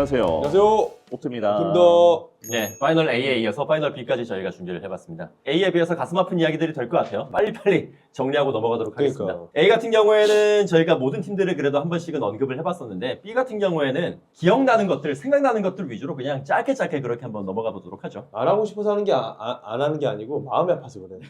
안녕하세요. 안녕하세요. 옥트입니다. 김도. 네, 파이널 A에 이어서 파이널 B까지 저희가 준비를 해봤습니다. A에 비해서 가슴 아픈 이야기들이 될 것 같아요. 빨리빨리 정리하고 넘어가도록 하겠습니다. 그러니까. A 같은 경우에는 저희가 모든 팀들을 그래도 한 번씩은 언급을 해봤었는데 B 같은 경우에는 기억나는 것들, 생각나는 것들 위주로 그냥 짧게 그렇게 한번 넘어가 보도록 하죠. 안 하고 싶어서 하는 게 안 하는 게 아니고 마음이 아파서 그래.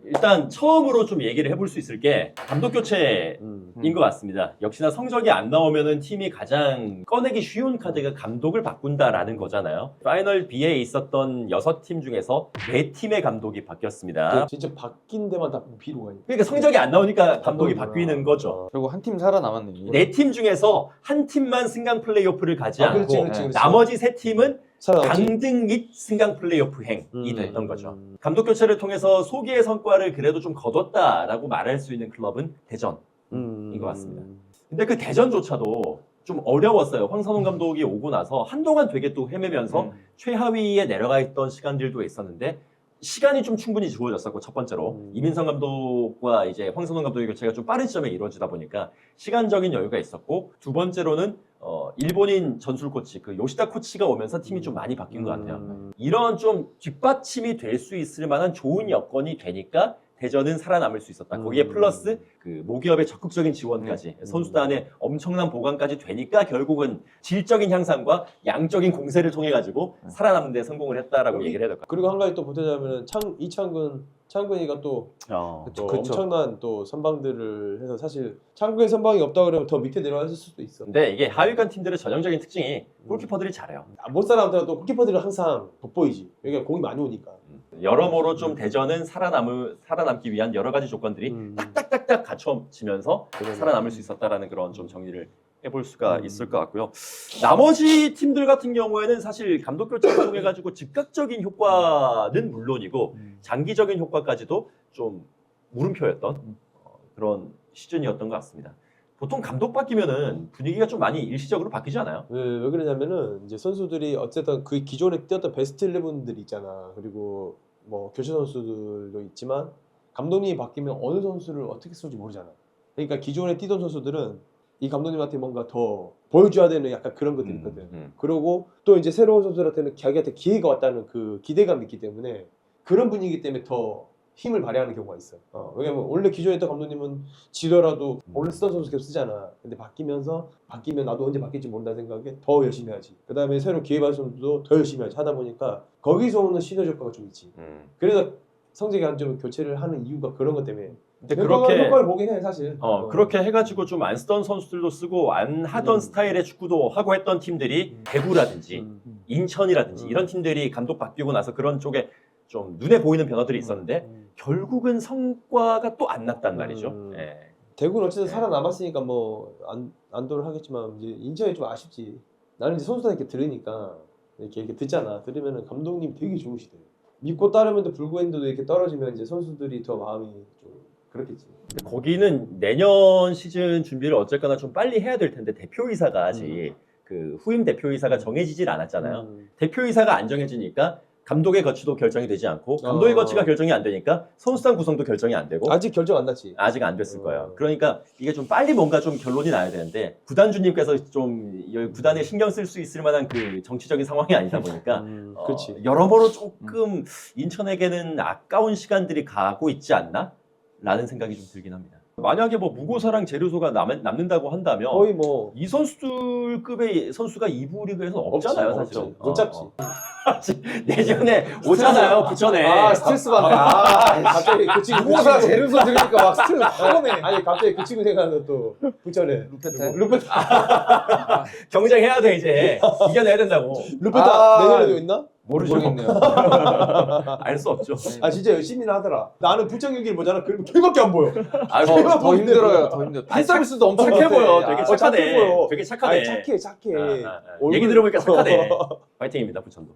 일단 처음으로 좀 얘기를 해볼 수 있을 게 감독 교체인 것 같습니다. 역시나 성적이 안 나오면은 팀이 가장 꺼내기 쉬운 카드가 감독을 바꾼다라는 거잖아요. 파이널 B에 있었던 6팀 중에서 4팀의 감독이 바뀌었습니다. 진짜 바뀐 데만 다 B로 가요. 그러니까 성적이 안 나오니까 감독이 감독이구나. 바뀌는 거죠. 결국 한 팀 살아남았네. 4팀 중에서 한 팀만 승강 플레이오프를 가지 않고 그렇지. 나머지 3팀은 살아남지. 강등 및 승강 플레이오프 행이 됐던 거죠. 음. 감독 교체를 통해서 소기의 성과를 그래도 좀 거뒀다라고 말할 수 있는 클럽은 대전인 것 같습니다. 근데 그 대전조차도 좀 어려웠어요. 황선홍 감독이 오고 나서 한동안 되게 또 헤매면서 최하위에 내려가 있던 시간들도 있었는데 시간이 좀 충분히 주어졌었고, 첫 번째로 이민성 감독과 이제 황선홍 감독의 교체가 좀 빠른 시점에 이루어지다 보니까 시간적인 여유가 있었고, 두 번째로는 일본인 전술 코치 그 요시다 코치가 오면서 팀이 좀 많이 바뀐 것 같아요. 이런 좀 뒷받침이 될 수 있을 만한 좋은 여건이 되니까 대전은 살아남을 수 있었다. 거기에 플러스 그 모기업의 적극적인 지원까지, 선수단의 엄청난 보강까지 되니까 결국은 질적인 향상과 양적인 공세를 통해 가지고 살아남는 데 성공을 했다라고 얘기를 해야 될 것 같아요. 그리고 한 가지 또 보태자면은 창근이가 또 그쵸. 엄청난 또 선방들을 해서 사실 창근의 선방이 없다 그러면 더 밑에 내려왔을 수도 있어. 근데 이게 하위권 팀들의 전형적인 특징이 골키퍼들이 잘해요. 못 살아남다가 또 골키퍼들은 항상 돋보이지. 여기가 공이 많이 오니까. 여러모로 좀 대전은 살아남기 위한 여러 가지 조건들이 딱딱딱딱 갖춰지면서 살아남을 수 있었다라는 그런 좀 정리를 해볼 수가 있을 것 같고요. 나머지 팀들 같은 경우에는 사실 감독 교체를 통해 가지고 즉각적인 효과는 물론이고 장기적인 효과까지도 좀 물음표였던 그런 시즌이었던 것 같습니다. 보통 감독 바뀌면은 분위기가 좀 많이 일시적으로 바뀌지 않아요? 왜 그러냐면은 이제 선수들이 어쨌든 그 기존에 뛰었던 베스트 11들이 있잖아. 그리고 뭐 교체 선수들도 있지만 감독님이 바뀌면 어느 선수를 어떻게 쓸지 모르잖아. 그러니까 기존에 뛰던 선수들은 이 감독님한테 뭔가 더 보여줘야 되는 약간 그런 것들이 있거든. 그리고 또 이제 새로운 선수들한테는 자기한테 기회가 왔다는 그 기대감이 있기 때문에 그런 분위기 때문에 더 힘을 발휘하는 경우가 있어. 왜냐면 원래 기존에 있던 감독님은 지더라도 원래 쓰던 선수 계속 쓰잖아. 근데 바뀌면 나도 언제 바뀔지 모른다는 생각에 더 열심히 하지. 그 다음에 새로 기회 받은 선수도 더 열심히 하지. 하다 보니까 거기서 오는 시너지 효과가 좀 있지. 그래서 성적이 안 좋으면 교체를 하는 이유가 그런 것 때문에. 근데 그렇게 효과를 보긴 해 사실. 그렇게 해가지고 좀 안 쓰던 선수들도 쓰고 안 하던 스타일의 축구도 하고 했던 팀들이 대구라든지 인천이라든지 이런 팀들이 감독 바뀌고 나서 그런 쪽에 좀 눈에 보이는 변화들이 있었는데 결국은 성과가 또 안 났단 말이죠. 예. 대구는 어쨌든 살아남았으니까 뭐 안도를 하겠지만 이제 인천이 좀 아쉽지. 나는 이제 선수들 이렇게 들으니까 이렇게 듣잖아. 들으면은 감독님 되게 좋으시대. 믿고 따르면도 불구했는데도 이렇게 떨어지면 이제 선수들이 더 마음이 좀 그렇겠지. 거기는 내년 시즌 준비를 어쨌거나 좀 빨리 해야 될 텐데 대표이사가 아직 그 후임 대표이사가 정해지질 않았잖아요. 대표이사가 안 정해지니까 감독의 거치도 결정이 되지 않고 감독의 거치가 결정이 안 되니까 선수단 구성도 결정이 안 되고 아직 결정 안 났지. 아직 안 됐을 거예요. 그러니까 이게 좀 빨리 뭔가 좀 결론이 나야 되는데 구단주님께서 좀 구단에 신경 쓸 수 있을 만한 그 정치적인 상황이 아니다 보니까 그렇지. 여러모로 조금 인천에게는 아까운 시간들이 가고 있지 않나? 라는 생각이 좀 들긴 합니다. 만약에 뭐 무고사랑 제르소가 남는다고 한다면 거의 뭐 이 선수들급의 선수가 2부 리그에서는 없잖아요, 사실. 못 잡지. 내년에 오잖아요, 부천에. 스트레스 받네. 갑자기 그 친구 무고사 제르소 들으니까 막 스트레스 확 오네. 아니 갑자기 그 친구 생각나는 또 부천에 루페타 경쟁해야 돼, 이제. 이겨내야 된다고. 내년에도 있나? 모르겠네요. 알 수 없죠. 아 진짜 열심히는 하더라. 나는 부천 경기를 보잖아. 그러면 걔밖에 안 보여. 더 힘들어요. 더 힘들어. 팬 서비스도 엄청 착해 못해. 보여. 되게 착하네. 착해 보여. 되게 착하네. 아니, 착해. 얘기 들어보니까 착하네. 파이팅입니다, 부천도.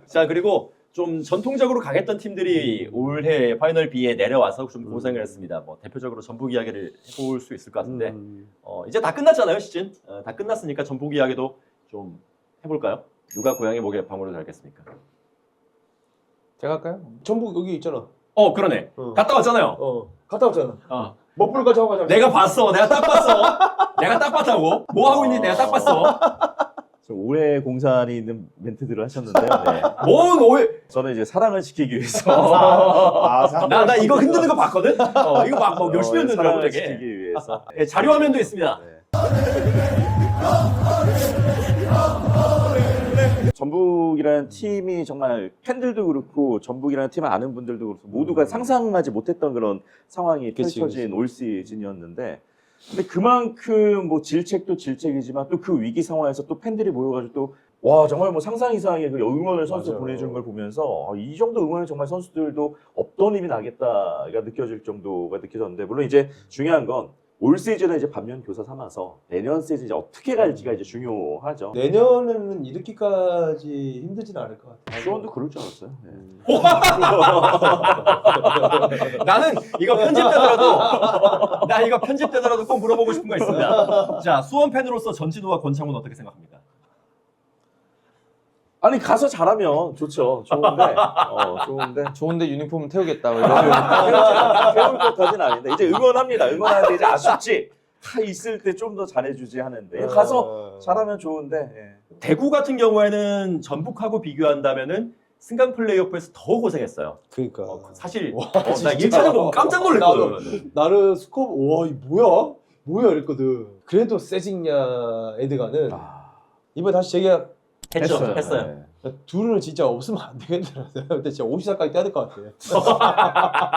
자, 그리고 좀 전통적으로 강했던 팀들이 올해 파이널 B에 내려와서 좀 고생을 했습니다. 뭐 대표적으로 전북 이야기를 해볼 수 있을 것 같은데 이제 다 끝났잖아요, 시즌. 다 끝났으니까 전북 이야기도 좀 해볼까요? 누가 고양이 목에 방울을 달겠습니까? 제가 할까요? 전북 여기 있잖아. 그러네. 갔다 왔잖아요. 갔다 왔잖아. 먹불까지 하고 가자. 내가 봤어. 내가 딱 봤어. 내가 딱 봤다고? 뭐 하고 있니? 내가 딱 봤어. 좀 오해 공산이 있는 멘트들을 하셨는데요. 네. 뭔 오해? 저는 이제 사랑을 지키기 위해서 나 이거 흔드는 거 봤거든? 이거 막 열심히 흔들더라고 사랑을 되게. 지키기 위해서 네, 자료 화면도 있습니다. 네. 전북이라는 팀이 정말 팬들도 그렇고 전북이라는 팀을 아는 분들도 그렇고 모두가 상상하지 못했던 그런 상황이 그치, 펼쳐진 올 시즌이었는데 근데 그만큼 뭐 질책도 질책이지만 또 그 위기 상황에서 또 팬들이 모여가지고 또 와 정말 뭐 상상 이상의 그 응원을 선수 맞아요. 보내주는 걸 보면서 이 정도 응원을 정말 선수들도 없던 힘이 나겠다가 느껴질 정도가 느껴졌는데 물론 이제 중요한 건 올 시즌은 이제 반면 교사 삼아서 내년 시즌 이제 어떻게 갈지가 이제 중요하죠. 내년에는 이렇게까지 힘들진 않을 것 같아요. 수원도 그럴 줄 알았어요. 네. 나는 이거 편집되더라도 꼭 물어보고 싶은 거 있습니다. 자, 수원 팬으로서 전진우와 권창훈 어떻게 생각합니까? 아니 가서 잘하면 좋죠. 좋은데 좋은데 유니폼은 태우겠다. 배울 것까지는 아닌데 이제 응원하는데 이제 아쉽지. 있을 때 좀 더 잘해주지 하는데 가서 잘하면 좋은데 예. 대구 같은 경우에는 전북하고 비교한다면은 승강 플레이오프에서 더 고생했어요. 그러니까 사실 와, 나 진짜. 1차전 보고 깜짝 놀랐거든. 나는 스코어 와 이거 뭐야 이랬거든. 그래도 세징야 에드가는 이번에 다시 재계약 했어요. 네. 둘은 진짜 없으면 안 되겠더라고요. 근데 진짜 50살까지 떼야 될 것 같아.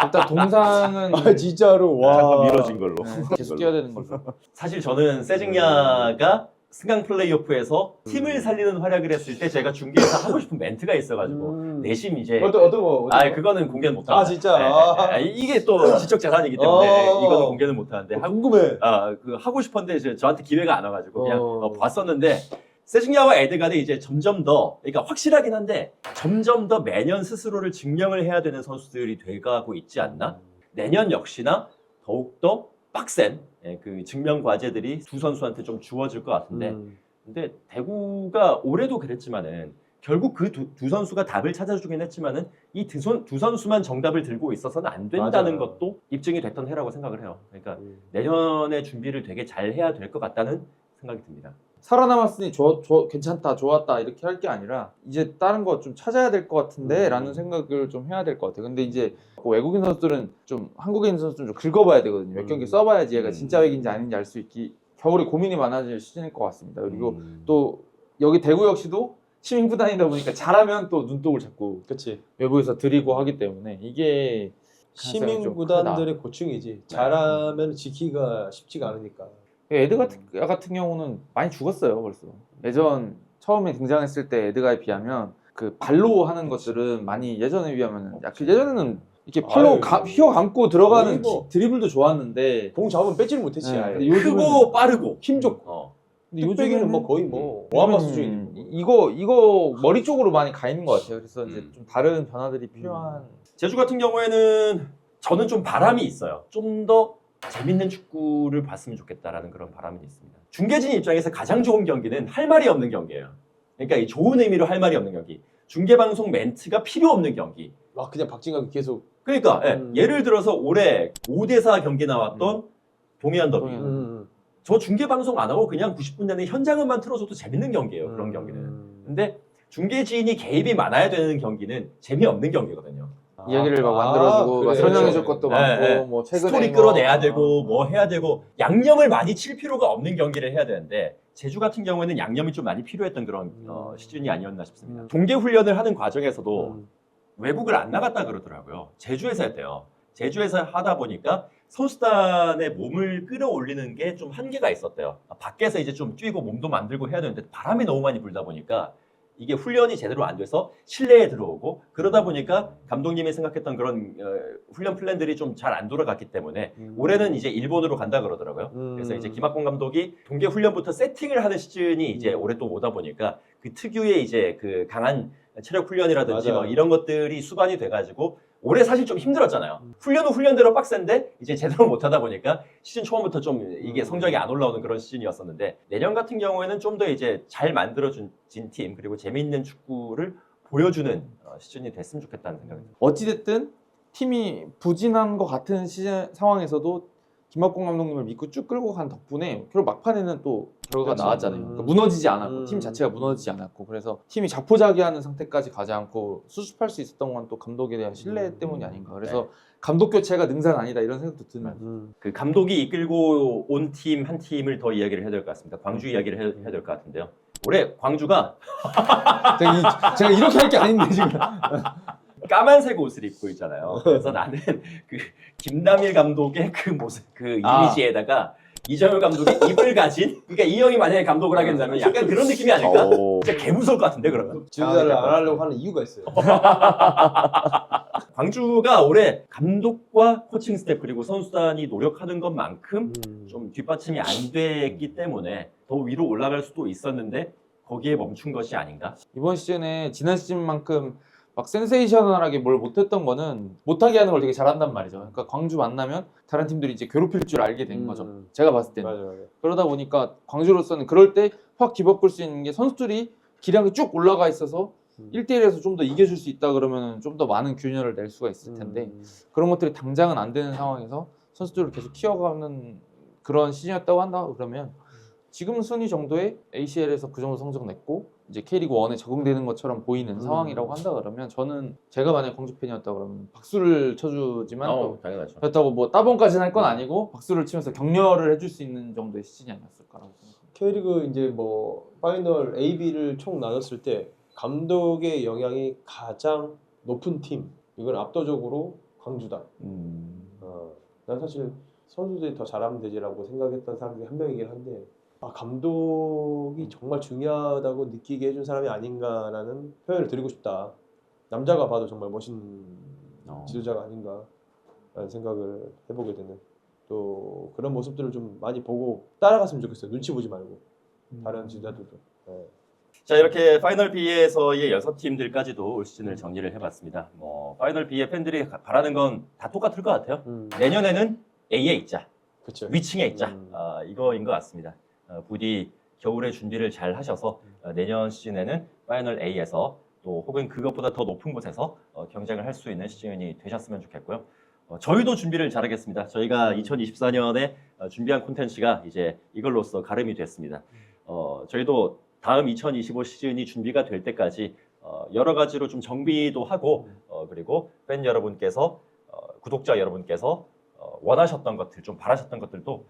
일단 동상은 아 진짜로 와. 잠깐 미뤄진 걸로. 네, 계속 뛰어야 되는 걸로. 사실 저는 세징야가 승강 플레이오프에서 팀을 살리는 활약을 했을 때 제가 중계에서 하고 싶은 멘트가 있어가지고 내심 이제 어떤 거? 그거는 공개는 못합니다. 아, 진짜? 이게 또 지적 재산이기 때문에 이거는 공개는 못하는데 궁금해. 그 하고 싶었는데 저한테 기회가 안 와가지고 그냥 봤었는데 세징야와 에드가는 이제 점점 더 그러니까 확실하긴 한데 점점 더 매년 스스로를 증명을 해야 되는 선수들이 돼가고 있지 않나? 내년 역시나 더욱더 빡센 그 증명 과제들이 두 선수한테 좀 주어질 것 같은데 근데 대구가 올해도 그랬지만은 결국 그 두 선수가 답을 찾아주긴 했지만은 이 두 선수만 정답을 들고 있어서는 안 된다는 맞아요. 것도 입증이 됐던 해라고 생각을 해요. 그러니까 내년에 준비를 되게 잘 해야 될 것 같다는 생각이 듭니다. 살아남았으니 괜찮다, 좋았다 이렇게 할 게 아니라 이제 다른 거 좀 찾아야 될 것 같은데 라는 생각을 좀 해야 될 것 같아요. 근데 이제 외국인 선수들은 좀 한국인 선수들은 좀 긁어봐야 되거든요. 몇 경기 써봐야지 얘가 진짜 백인지 아닌지 알 수 있기 겨울에 고민이 많아질 시즌일 것 같습니다. 그리고 또 여기 대구 역시도 시민 구단이다 보니까 잘하면 또 눈독을 자꾸 그렇지. 외부에서 드리고 하기 때문에 이게 시민 좀 구단들의 고충이지. 잘하면 지키기가 쉽지가 않으니까. 에드 같은 경우는 많이 죽었어요 벌써. 예전 처음에 등장했을 때 에드가에 비하면 그 발로 하는 것들은 많이 예전에 비하면 예전에는 이렇게 팔로 휘어 감고 들어가는 뭐. 드리블도 좋았는데 공 잡으면 뺏지를 못했지. 네, 아예. 근데 요즘은 크고 빠르고 힘 좋고. 근데 뚝배기는 뭐 거의 뭐 모함바 수준이고. 이거 머리 쪽으로 많이 가 있는 것 같아요. 그래서 이제 좀 다른 변화들이 필요한. 제주 같은 경우에는 저는 좀 바람이 있어요. 좀 더 재밌는 축구를 봤으면 좋겠다라는 그런 바람이 있습니다. 중계진 입장에서 가장 좋은 경기는 할 말이 없는 경기예요. 그러니까 이 좋은 의미로 할 말이 없는 경기. 중계방송 멘트가 필요 없는 경기. 그냥 박진감이 계속. 그러니까 예를 들어서 올해 5대4 경기 나왔던 동해안 더비. 저 중계방송 안 하고 그냥 90분 내내 현장음만 틀어줘도 재밌는 경기예요. 그런 경기는. 근데 중계진이 개입이 많아야 되는 경기는 재미없는 경기거든요. 이야기를 막 만들어주고 막 그래. 설명해줄 것도 많고 네. 뭐 최근에 스토리 끌어내야 되고 뭐 해야 되고 양념을 많이 칠 필요가 없는 경기를 해야 되는데 제주 같은 경우에는 양념이 좀 많이 필요했던 그런 시즌이 아니었나 싶습니다. 동계 훈련을 하는 과정에서도 외국을 안 나갔다 그러더라고요. 제주에서 했대요. 제주에서 하다 보니까 선수단의 몸을 끌어올리는 게 좀 한계가 있었대요. 밖에서 이제 좀 뛰고 몸도 만들고 해야 되는데 바람이 너무 많이 불다 보니까 이게 훈련이 제대로 안 돼서 실내에 들어오고 그러다 보니까 감독님이 생각했던 그런 훈련 플랜들이 좀 잘 안 돌아갔기 때문에 올해는 이제 일본으로 간다 그러더라고요. 그래서 이제 김학곤 감독이 동계 훈련부터 세팅을 하는 시즌이 이제 올해 또 오다 보니까 그 특유의 이제 그 강한 체력 훈련이라든지 뭐 이런 것들이 수반이 돼가지고 올해 사실 좀 힘들었잖아요. 훈련은 훈련대로 빡센데 이제 제대로 못하다 보니까 시즌 초반부터 좀 이게 성적이 안 올라오는 그런 시즌이었었는데 내년 같은 경우에는 좀 더 이제 잘 만들어진 팀 그리고 재미있는 축구를 보여주는 시즌이 됐으면 좋겠다는 생각이 듭니다. 어찌됐든 팀이 부진한 것 같은 시즌 상황에서도 김학공 감독님을 믿고 쭉 끌고 간 덕분에 결국 막판에는 또 결과가 그렇죠. 나왔잖아요. 그러니까 무너지지 않았고 팀 자체가 무너지지 않았고 그래서 팀이 자포자기하는 상태까지 가지 않고 수습할 수 있었던 건 또 감독에 대한 신뢰 때문이 아닌가. 그래서 감독 교체가 능사는 아니다 이런 생각도 드는. 그 감독이 이끌고 온 팀 한 팀을 더 이야기를 해야 될 것 같습니다. 광주 이야기를 해야 될 것 같은데요. 올해 광주가 제가 이렇게 할 게 아닌데 지금. 까만색 옷을 입고 있잖아요. 그래서 나는 그 김남일 감독의 그 모습, 그 이미지에다가 이정효 감독이 입을 가진, 그러니까 이 형이 만약에 감독을 하게 된다면 약간 그런 느낌이 아닐까? 진짜 개 무서울 것 같은데 그러면. 지도자를 안 하려고 하는 이유가 있어요. 광주가 올해 감독과 코칭 스태프 그리고 선수단이 노력하는 것만큼 좀 뒷받침이 안 됐기 때문에 더 위로 올라갈 수도 있었는데 거기에 멈춘 것이 아닌가? 이번 시즌에 지난 시즌만큼 막 센세이셔널하게 뭘 못했던 거는 못하게 하는 걸 되게 잘한단 말이죠. 그러니까 광주 만나면 다른 팀들이 이제 괴롭힐 줄 알게 된 거죠. 제가 봤을 때는. 맞아요. 그러다 보니까 광주로서는 그럴 때 확 뒤바꿀 수 있는 게 선수들이 기량이 쭉 올라가 있어서 1대1에서 좀 더 이겨줄 수 있다 그러면 좀 더 많은 균열을 낼 수가 있을 텐데 그런 것들이 당장은 안 되는 상황에서 선수들을 계속 키워가는 그런 시즌이었다고 한다 그러면 지금 순위 정도의 ACL에서 그 정도 성적 냈고 이제 K리그 1에 적응되는 것처럼 보이는 상황이라고 한다 그러면 저는 제가 만약 광주 팬이었다 그러면 박수를 쳐주지만 또 당연하죠. 그렇다고 뭐 따봉까지는 할 건 아니고 박수를 치면서 격려를 해줄 수 있는 정도의 시즌이 아니었을까라고 생각합니다. K리그 이제 뭐 파이널 A, B를 총 나눴을 때 감독의 영향이 가장 높은 팀 이건 압도적으로 광주다. 난 사실 선수들이 더 잘하면 되지라고 생각했던 사람 중에 한 명이긴 한데 감독이 정말 중요하다고 느끼게 해준 사람이 아닌가라는 표현을 드리고 싶다. 남자가 봐도 정말 멋있는 지도자가 아닌가라는 생각을 해보게 되는 또 그런 모습들을 좀 많이 보고 따라갔으면 좋겠어요. 눈치 보지 말고 다른 지도자들도. 네. 자, 이렇게 파이널 B에서의 6팀들까지도 올 시즌을 정리를 해봤습니다. 뭐 파이널 B의 팬들이 바라는 건 다 똑같을 것 같아요. 내년에는 A에 있자, 그렇죠. 위층에 있자, 이거인 것 같습니다. 부디 겨울에 준비를 잘 하셔서 내년 시즌에는 파이널 A에서 또 혹은 그것보다 더 높은 곳에서 경쟁을 할 수 있는 시즌이 되셨으면 좋겠고요. 저희도 준비를 잘하겠습니다. 저희가 2024년에 준비한 콘텐츠가 이제 이걸로써 가름이 됐습니다. 저희도 다음 2025 시즌이 준비가 될 때까지 여러 가지로 좀 정비도 하고 그리고 팬 여러분께서 구독자 여러분께서 원하셨던 것들, 좀 바라셨던 것들도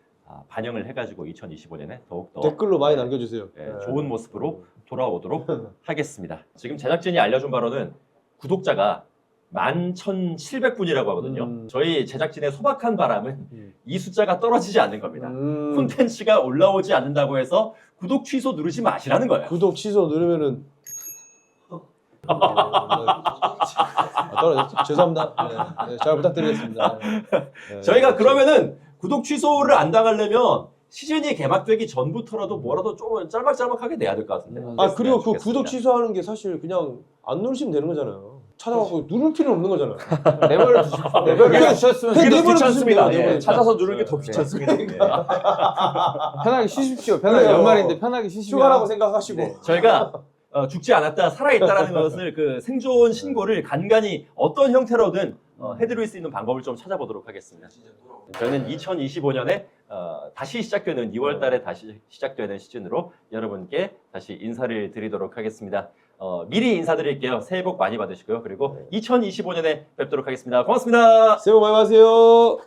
반영을 해가지고 2025년에 더욱더 댓글로 많이 남겨주세요. 좋은 모습으로 돌아오도록 하겠습니다. 지금 제작진이 알려준 바로는 구독자가 11,700분이라고 하거든요. 저희 제작진의 소박한 바람은 이 숫자가 떨어지지 않는 겁니다. 콘텐츠가 올라오지 않는다고 해서 구독 취소 누르지 마시라는 거예요. 구독 취소 누르면은 떨어졌죠? 죄송합니다. 네, 잘 부탁드리겠습니다. 네. 저희가 그러면은 구독 취소를 안 당하려면 시즌이 개막되기 전부터라도 뭐라도 좀 짤막짤막하게 내야 될 것 같은데. 그리고 그 좋겠습니다. 구독 취소하는 게 사실 그냥 안 누르시면 되는 거잖아요. 찾아가고 누를 필요는 없는 거잖아요. 레벨을 주셨으면 네, 그게 더 네번을 귀찮습니다. 주시면 예, 돼요. 찾아서 누르는 게 더 귀찮습니다. 편하게 쉬십시오. 편하게 그래요. 연말인데 편하게 쉬시면 휴가라고 생각하시고. 저희가 죽지 않았다 살아있다라는 것을 그 생존 신고를 간간히 어떤 형태로든 해드릴 수 있는 방법을 좀 찾아보도록 하겠습니다. 저희는 2025년에 다시 시작되는 2월달에 다시 시작되는 시즌으로 여러분께 다시 인사를 드리도록 하겠습니다. 미리 인사드릴게요. 새해 복 많이 받으시고요. 그리고 2025년에 뵙도록 하겠습니다. 고맙습니다. 새해 복 많이 받으세요.